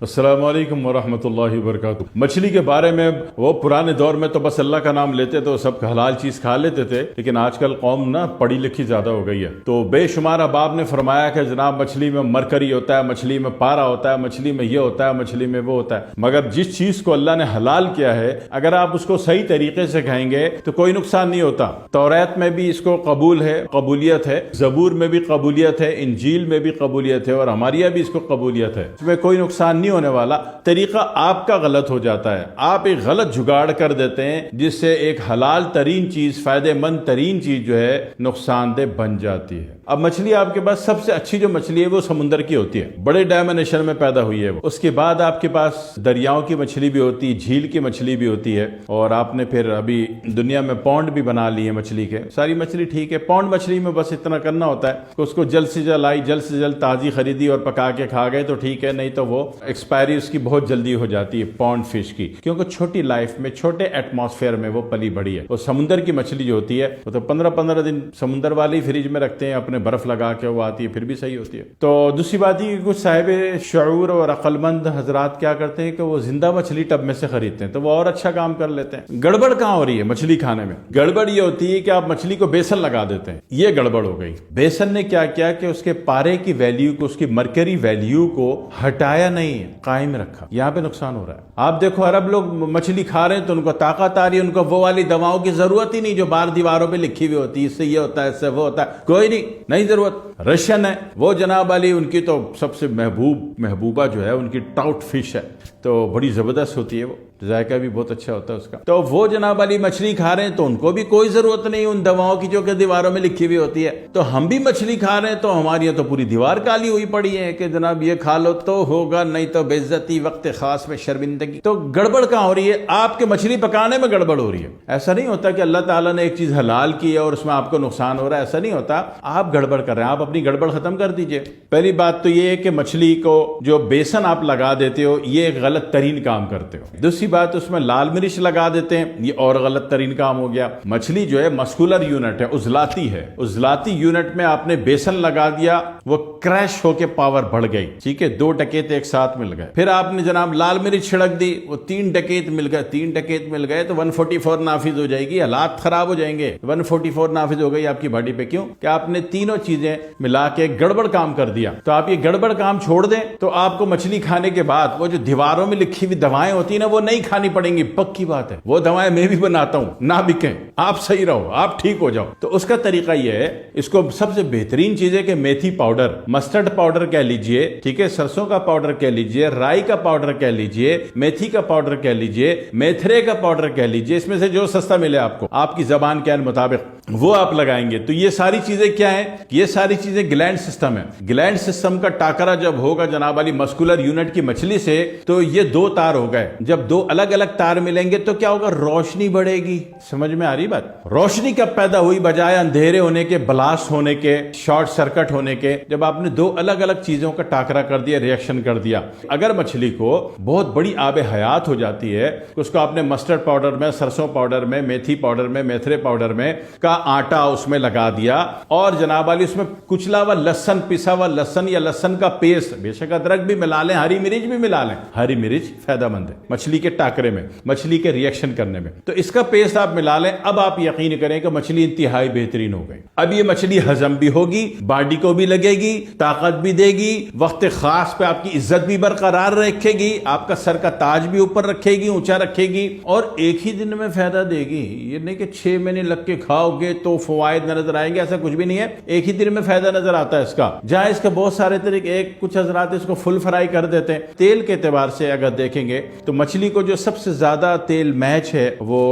अस्सलाम वालेकुम वरहमतुल्लाहि वबरकातुहू। मछली के बारे में वो पुराने दौर में तो बस अल्लाह का नाम लेते तो सब हलाल चीज खा लेते थे, लेकिन आजकल कौम ना पढ़ी लिखी ज्यादा हो गई है। तो बेशुमार अबाब ने फरमाया कि जनाब मछली में मरकरी होता है, मछली में पारा होता है, मछली में ये होता है, मछली में वो होता है। मगर जिस चीज को अल्लाह ने हलाल किया है, अगर आप उसको सही तरीके से खाएंगे तो कोई नुकसान नहीं होता। तौरात में भी इसको कबूल है, कबूलियत है, ज़बूर में भी कबूलियत है, इंजील में भी कबूलियत है और हमारी भी इसको कबूलियत है। इसमें कोई नुकसान नहीं होने वाला। तरीका आपका गलत हो जाता है, आप एक गलत जुगाड़ कर देते हैं जिससे एक हलाल तरीन चीज, फायदेमंद तरीन चीज जो है नुकसानदेह बन जाती है। अब मछली आपके पास सबसे अच्छी जो मछली है वो समुद्र की होती है, बड़े डायमेंशन में पैदा हुई है वो। उसके बाद आपके पास दरियाओं की मछली भी होती है, झील की मछली भी होती है, और आपने फिर अभी दुनिया में पौंड भी बना लिए मछली के। सारी मछली ठीक है। पौंड मछली में बस इतना करना होता है कि उसको जल्द से जल्द आई, जल्द से जल्द ताजी खरीदी और पका के खा गए तो ठीक है, नहीं तो वो एक्सपायरी उसकी बहुत जल्दी हो जाती है पौंड फिश की, क्योंकि छोटी लाइफ में, छोटे एटमॉस्फेयर में वो पली बड़ी है। और समुद्र की मछली जो होती है वो तो 15-15 दिन समुद्र वाले ही फ्रिज में रखते हैं, अपने बर्फ लगा के वो आती है, फिर भी सही होती है। तो दूसरी बात ही कुछ साहिब शऊर और अक्लमंद हजरात क्या करते हैं कि वो जिंदा मछली टब में से खरीदते हैं, तो वो और अच्छा काम कर लेते हैं। गड़बड़ कहाँ हो रही है मछली खाने में? गड़बड़ ये होती है कि आप मछली को बेसन लगा देते हैं, ये गड़बड़ हो गई। बेसन ने क्या किया कि उसके पारे की वैल्यू को, उसकी मरकरी वैल्यू को हटाया नहीं, कायम रखा। यहाँ पे नुकसान हो रहा है। आप देखो अरब लोग मछली खा रहे हैं तो उनको ताकत आ रही है, उनको वो वाली दवाओं की जरूरत ही नहीं जो बाहर दीवारों पे लिखी हुई होती है, इससे ये होता है, इससे वो होता है, कोई नहीं जरूरत। रशियन है वो जनाब वाली, उनकी तो सबसे महबूबा जो है उनकी ट्राउट फिश है, तो बड़ी जबरदस्त होती है वो, जायका भी बहुत अच्छा होता है उसका। तो वो जनाब वाली मछली खा रहे हैं तो उनको भी कोई जरूरत नहीं उन दवाओं की जो कि दीवारों में लिखी हुई होती है। तो हम भी मछली खा रहे हैं तो हमारी तो पूरी दीवार काली हुई पड़ी है कि जनाब ये खा लो तो होगा, नहीं तो बेइज्जती, वक्त खास में शर्मिंदगी। तो गड़बड़ कहाँ हो रही है? आपके मछली पकाने में गड़बड़ हो रही है। ऐसा नहीं होता कि अल्लाह ताला ने एक चीज हलाल की है और उसमें आपको नुकसान हो रहा है, ऐसा नहीं होता। आप गड़बड़ कर रहे हैं, आप अपनी गड़बड़ खत्म कर दीजिए। पहली बात तो ये है कि मछली को जो बेसन आप लगा देते हो ये एक गलत तरीन काम करते हो। दूसरी बात, उसमें लाल मिर्च लगा देते हैं, ये और गलत तरीन काम हो गया। मछली जो है मस्कुलर यूनिट है, उजलाती है, उजलाती यूनिट में आपने बेसन लगा दिया, वो क्रैश होके पावर बढ़ गई, ठीक है, 2 डकैत एक साथ मिल गए। फिर आपने जनाब लाल मिर्च छिड़क दी, वो 3 डकैत मिल गए, 3 डकैत मिल गए तो 144 नाफिज हो जाएगी, हालात खराब हो जाएंगे। 144 नाफिज हो गई आपकी बॉडी पे, क्यों? कि आपने तीनों चीजें मिला के गड़बड़ काम कर दिया। तो आप ये गड़बड़ काम छोड़ दें तो आपको मछली खाने के बाद वो जो दीवारों में लिखी हुई दवाएं होती है ना, वो नहीं खानी पड़ेंगी, पक्की बात है। वो दवाएं मैं भी बनाता हूं, ना बिकें, आप सही रहो, आप ठीक हो जाओ। तो उसका तरीका यह है, इसको सबसे बेहतरीन चीज है कि मेथी पाउडर, मस्टर्ड पाउडर कह लीजिए, ठीक है, सरसों का पाउडर कह लीजिए, राई का पाउडर कह लीजिए, मेथी का पाउडर कह लीजिए, मेथरे का पाउडर कह लीजिए, इसमें से जो सस्ता मिले आपको, आपकी जबान के मुताबिक, वो आप लगाएंगे। तो ये सारी चीजें क्या है? ये सारी चीजें ग्लैंड सिस्टम है। ग्लैंड सिस्टम का टाकरा जब होगा जनाब वाली मस्कुलर यूनिट की मछली से, तो ये 2 तार हो गए। जब 2 अलग अलग तार मिलेंगे तो क्या होगा? रोशनी बढ़ेगी। समझ में आ रही बात? रोशनी कब पैदा हुई? बजाय अंधेरे होने के, ब्लास्ट होने के, शॉर्ट सर्किट होने के, जब आपने 2 अलग अलग चीजों का टाकरा कर दिया, रिएक्शन कर दिया। अगर मछली को बहुत बड़ी आबे हयात हो जाती है, उसको आपने मस्टर्ड पाउडर में, सरसों पाउडर में, मेथी पाउडर में, मेथरे पाउडर में का आटा उसमें लगा दिया, और जनाब वाली उसमें कुचला हुआ लहसन, पिसा हुआ लहसन या लहसन का पेस्ट, बेशक अदरक भी मिला लें, हरी मिर्च भी मिला लें, हरी मिर्च फायदेमंद है मछली के टाकरे में, मछली के रिएक्शन करने में, तो इसका पेस्ट आप मिला लें। अब आप यकीन करें कि मछली इंतहाई बेहतरीन हो गई। अब ये मछली हजम भी होगी, बॉडी को भी लगेगी, ताकत भी देगी, वक्त खास पे आपकी इज्जत भी बरकरार रखेगी, आपका सर का ताज भी ऊपर रखेगी, ऊंचा रखेगी, और एक ही दिन में फायदा देगी। ये नहीं कि 6 महीने लग के खाओगे तो फवायद नजर आएंगे, ऐसा कुछ भी नहीं है। एक ही दिन में फायदा नजर आता है इसका। जहां इसके बहुत सारे तरीके, एक कुछ हजरात इसको फुल फ्राई कर देते हैं। तेल के एतबार से अगर देखेंगे तो मछली को जो सबसे ज्यादा तेल मैच है वो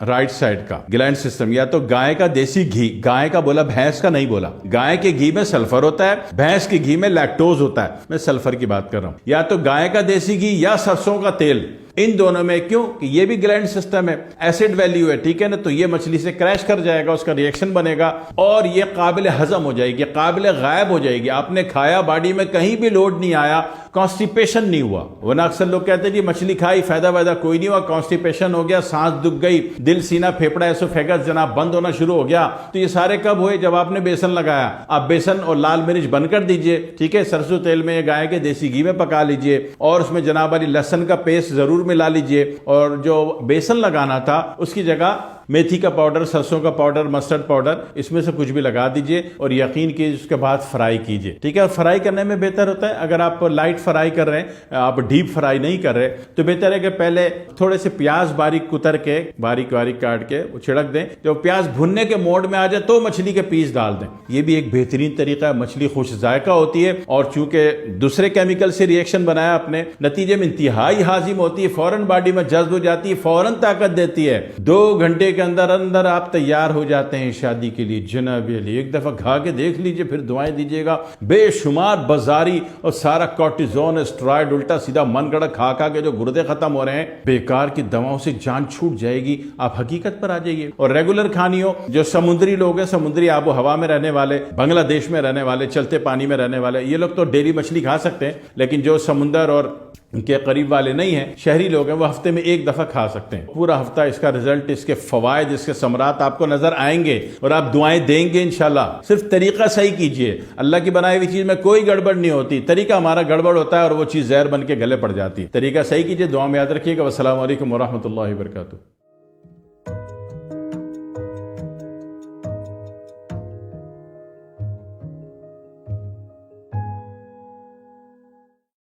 राइट साइड का ग्लैंड सिस्टम, या तो गाय का देसी घी, गाय का बोला, भैंस का नहीं बोला। गाय के घी में सल्फर होता है, भैंस के घी में लैक्टोज होता है, मैं सल्फर की बात कर रहा हूं। या तो गाय का देसी घी या सरसों का तेल, इन दोनों में क्यों कि ये भी ग्लैंड सिस्टम है, एसिड वैल्यू है, ठीक है ना, तो ये मछली से क्रैश कर जाएगा, उसका रिएक्शन बनेगा और ये काबिल हजम हो जाएगी, काबिल गायब हो जाएगी। आपने खाया, बॉडी में कहीं भी लोड नहीं आया, कॉन्स्टिपेशन नहीं हुआ। वरना अक्सर लोग कहते हैं जी मछली खाई, फायदा वायदा कोई नहीं हुआ, कॉन्स्टिपेशन हो गया, सांस दुख गई, दिल सीना फेफड़ा एसोफेगस जनाब बंद होना शुरू हो गया। तो ये सारे कब हुए? जब आपने बेसन लगाया। आप बेसन और लाल मिर्च बंद कर दीजिए, ठीक है, सरसों तेल में, गाय के देसी घी में पका लीजिए और उसमें जनाब वाली लहसुन का पेस्ट जरूर मिला लीजिए और जो बेसन लगाना था उसकी जगह मेथी का पाउडर, सरसों का पाउडर, मस्टर्ड पाउडर, इसमें से कुछ भी लगा दीजिए और यकीन कीजिए उसके बाद फ्राई कीजिए, ठीक है। और फ्राई करने में बेहतर होता है, अगर आप लाइट फ्राई कर रहे हैं, आप डीप फ्राई नहीं कर रहे, तो बेहतर है कि पहले थोड़े से प्याज बारीक कुतर के, बारीक बारीक काट के वो छिड़क दें। जब प्याज भुनने के मोड में आ जाए तो मछली के पीस डाल दें। ये भी एक बेहतरीन तरीका है। मछली खुश जायका होती है और चूंकि दूसरे केमिकल से रिएक्शन बनाया अपने, नतीजे में इंतहाई हाजिम होती है, फौरन बॉडी में जज्ब हो जाती है, फौरन ताकत देती है। 2 घंटे के अंदर अंदर आप तैयार हो जाते हैं शादी के लिए। जनाब अली एक दफा खा के देख लीजिए, फिर दुआएं दीजिएगा। बेशुमार बाजारी और सारा कॉर्टिजोन, स्टेरॉइड, उल्टा सीधा मन गढ़ा खा खा के जो गुर्दे खत्म हो रहे हैं, बेकार की दवाओं से जान छूट जाएगी, आप हकीकत पर आ जाइए। और रेगुलर खानी हो, जो समुद्री लोग हैं, समुद्री आबो हवा में रहने वाले, बांग्लादेश में रहने वाले, चलते पानी में रहने वाले, ये लोग तो डेली मछली खा सकते हैं, लेकिन जो समुद्र और के करीब वाले नहीं हैं, शहरी लोग हैं, वो हफ्ते में एक दफा खा सकते हैं। पूरा हफ्ता इसका रिजल्ट, इसके फवायद, इसके समरात आपको नजर आएंगे और आप दुआएं देंगे इंशाल्लाह। सिर्फ तरीका सही कीजिए। अल्लाह की बनाई हुई चीज में कोई गड़बड़ नहीं होती, तरीका हमारा गड़बड़ होता है और वो चीज जहर बन के गले पड़ जाती है। तरीका सही कीजिए, दुआ में याद रखिएगा। वस्सलामु अलैकुम वरहमतुल्लाहि वबरकातुहू।